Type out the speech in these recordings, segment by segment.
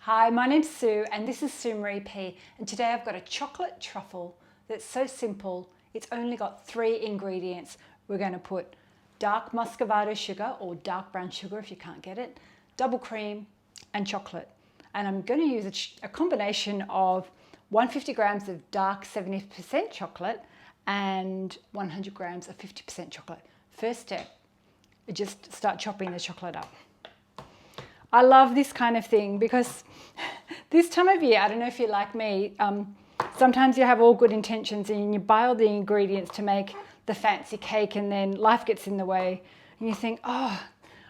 Hi, my name's Sue and this is Sue Marie P, and today I've got a chocolate truffle that's so simple. It's only got 3 ingredients. We're going to put dark muscovado sugar or dark brown sugar if you can't get it, double cream and chocolate. And I'm going to use a combination of 150 grams of dark 70% chocolate and 100 grams of 50% chocolate. First step, just start chopping the chocolate up. I love this kind of thing because this time of year, I don't know if you're like me, sometimes you have all good intentions and you buy all the ingredients to make the fancy cake and then life gets in the way and you think, oh,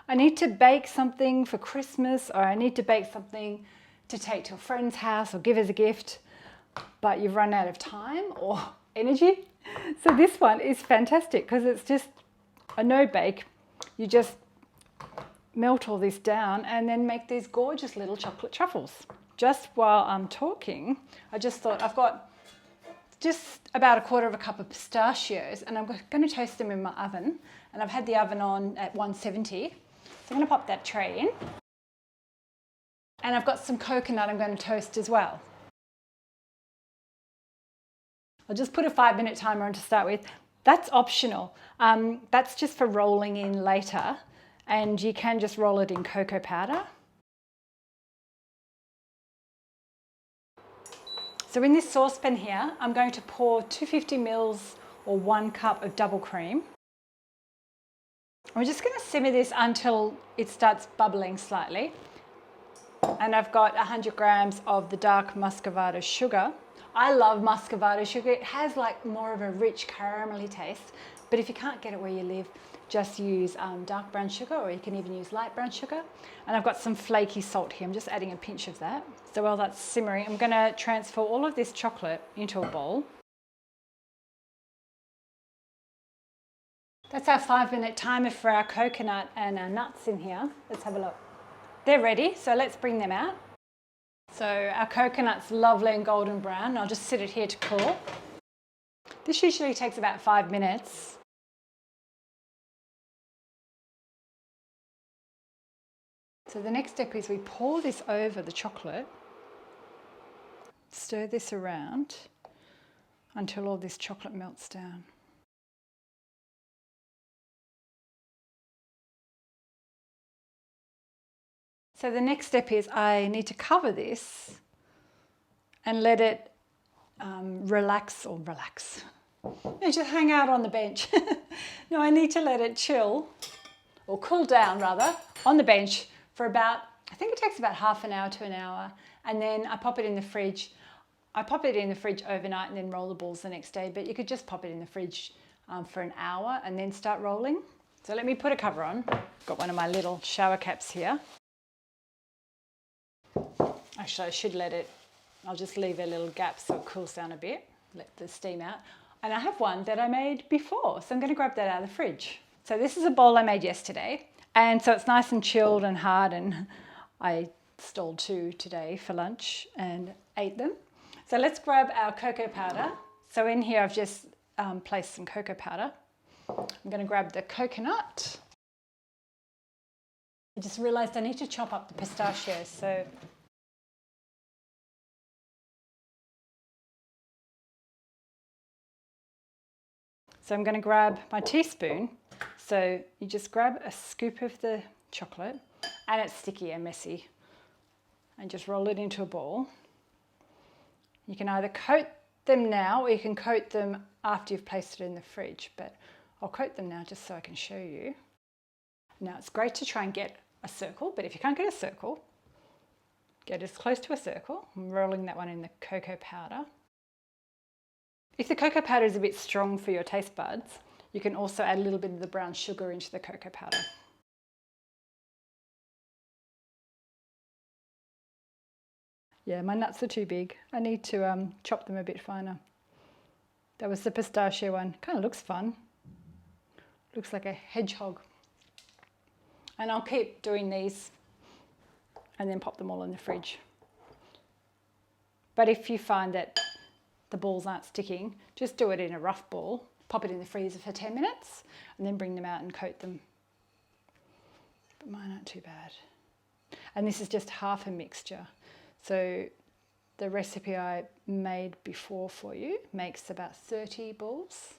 I need to bake something for Christmas or I need to bake something to take to a friend's house or give as a gift, but you've run out of time or energy. So this one is fantastic because it's just a no bake. You just melt all this down and then make these gorgeous little chocolate truffles. Just while I'm talking, I just thought I've got just about 1/4 cup of pistachios and I'm going to toast them in my oven, and I've had the oven on at 170. So I'm going to pop that tray in. And I've got some coconut I'm going to toast as well. I'll just put a 5-minute timer on to start with. That's optional. That's just for rolling in later. And you can just roll it in cocoa powder. So in this saucepan here, I'm going to pour 250 mils or 1 cup of double cream. I'm just going to simmer this until it starts bubbling slightly. And I've got 100 grams of the dark muscovado sugar. I love muscovado sugar. It has like more of a rich caramelly taste, but if you can't get it where you live, just use dark brown sugar, or you can even use light brown sugar. And I've got some flaky salt here. I'm just adding a pinch of that. So while that's simmering, I'm going to transfer all of this chocolate into a bowl. That's our 5-minute timer for our coconut and our nuts in here. Let's have a look. They're ready, so let's bring them out. So our coconut's lovely and golden brown. I'll just sit it here to cool. This usually takes about 5 minutes. So the next step is we pour this over the chocolate, stir this around until all this chocolate melts down. So the next step is I need to cover this and let it relax. And just hang out on the bench. No, I need to let it chill, or cool down rather, on the bench for about, I think it takes about half an hour to an hour, and then I pop it in the fridge. I pop it in the fridge overnight and then roll the balls the next day, but you could just pop it in the fridge for an hour and then start rolling. So let me put a cover on. Got one of my little shower caps here. Actually, I should let it, I'll just leave a little gap so it cools down a bit, let the steam out. And I have one that I made before, so I'm going to grab that out of the fridge. So this is a bowl I made yesterday. And so it's nice and chilled and hard, and I stole 2 today for lunch and ate them. So let's grab our cocoa powder. So in here I've just placed some cocoa powder. I'm going to grab the coconut. I just realised I need to chop up the pistachios. So I'm going to grab my teaspoon. So you just grab a scoop of the chocolate, and it's sticky and messy, and just roll it into a ball. You can either coat them now or you can coat them after you've placed it in the fridge, but I'll coat them now just so I can show you. Now it's great to try and get a circle, but if you can't get a circle, get as close to a circle. I'm rolling that one in the cocoa powder. If the cocoa powder is a bit strong for your taste buds, you can also add a little bit of the brown sugar into the cocoa powder. Yeah, my nuts are too big. I need to chop them a bit finer. That was the pistachio one. Kind of looks fun. Looks like a hedgehog. And I'll keep doing these and then pop them all in the fridge. But if you find that the balls aren't sticking, just do it in a rough ball. Pop it in the freezer for 10 minutes and then bring them out and coat them. But mine aren't too bad. And this is just half a mixture. So the recipe I made before for you makes about 30 balls.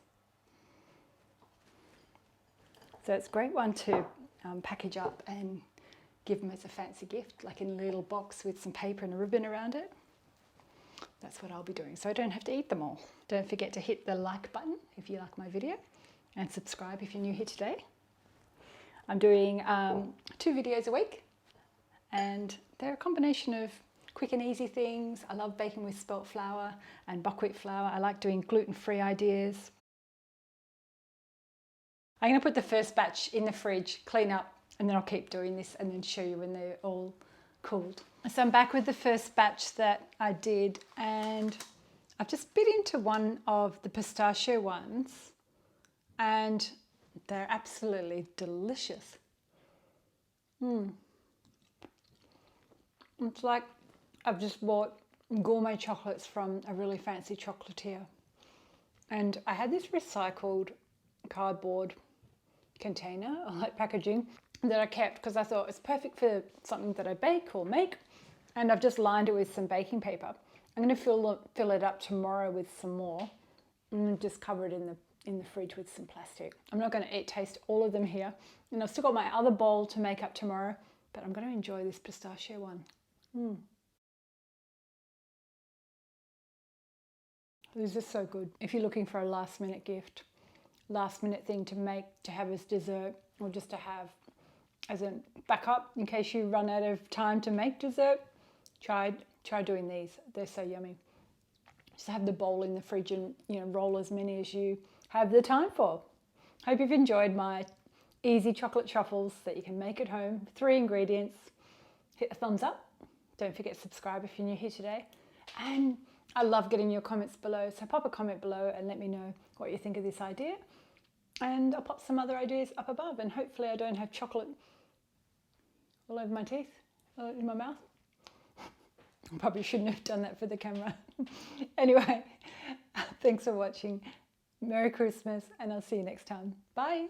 So it's a great one to package up and give them as a fancy gift, like in a little box with some paper and a ribbon around it. That's what I'll be doing, so I don't have to eat them all. Don't forget to hit the like button if you like my video, and subscribe if you're new here today. I'm doing 2 videos a week, and they're a combination of quick and easy things. I love baking with spelt flour and buckwheat flour. I like doing gluten-free ideas. I'm going to put the first batch in the fridge, clean up, and then I'll keep doing this and then show you when they're all cooled. So I'm back with the first batch that I did, and I've just bit into one of the pistachio ones, and they're absolutely delicious. It's like I've just bought gourmet chocolates from a really fancy chocolatier. And I had this recycled cardboard container, like packaging, that I kept because I thought it's perfect for something that I bake or make. And I've just lined it with some baking paper. I'm going to fill it up tomorrow with some more, and just cover it in the fridge with some plastic. I'm not going to taste all of them here, and I've still got my other bowl to make up tomorrow, but I'm going to enjoy this pistachio one. This is so good. If you're looking for a last minute gift, last minute thing to make, to have as dessert, or just to have as a backup in case you run out of time to make dessert, try doing these. They're so yummy. Just have the bowl in the fridge and roll as many as you have the time for. Hope you've enjoyed my easy chocolate truffles that you can make at home. 3 ingredients. Hit a thumbs up. Don't forget to subscribe if you're new here today. And I love getting your comments below, so pop a comment below and let me know what you think of this idea. And I'll pop some other ideas up above, and hopefully I don't have chocolate all over my teeth, in my mouth. I probably shouldn't have done that for the camera. Anyway, thanks for watching. Merry Christmas, and I'll see you next time. Bye.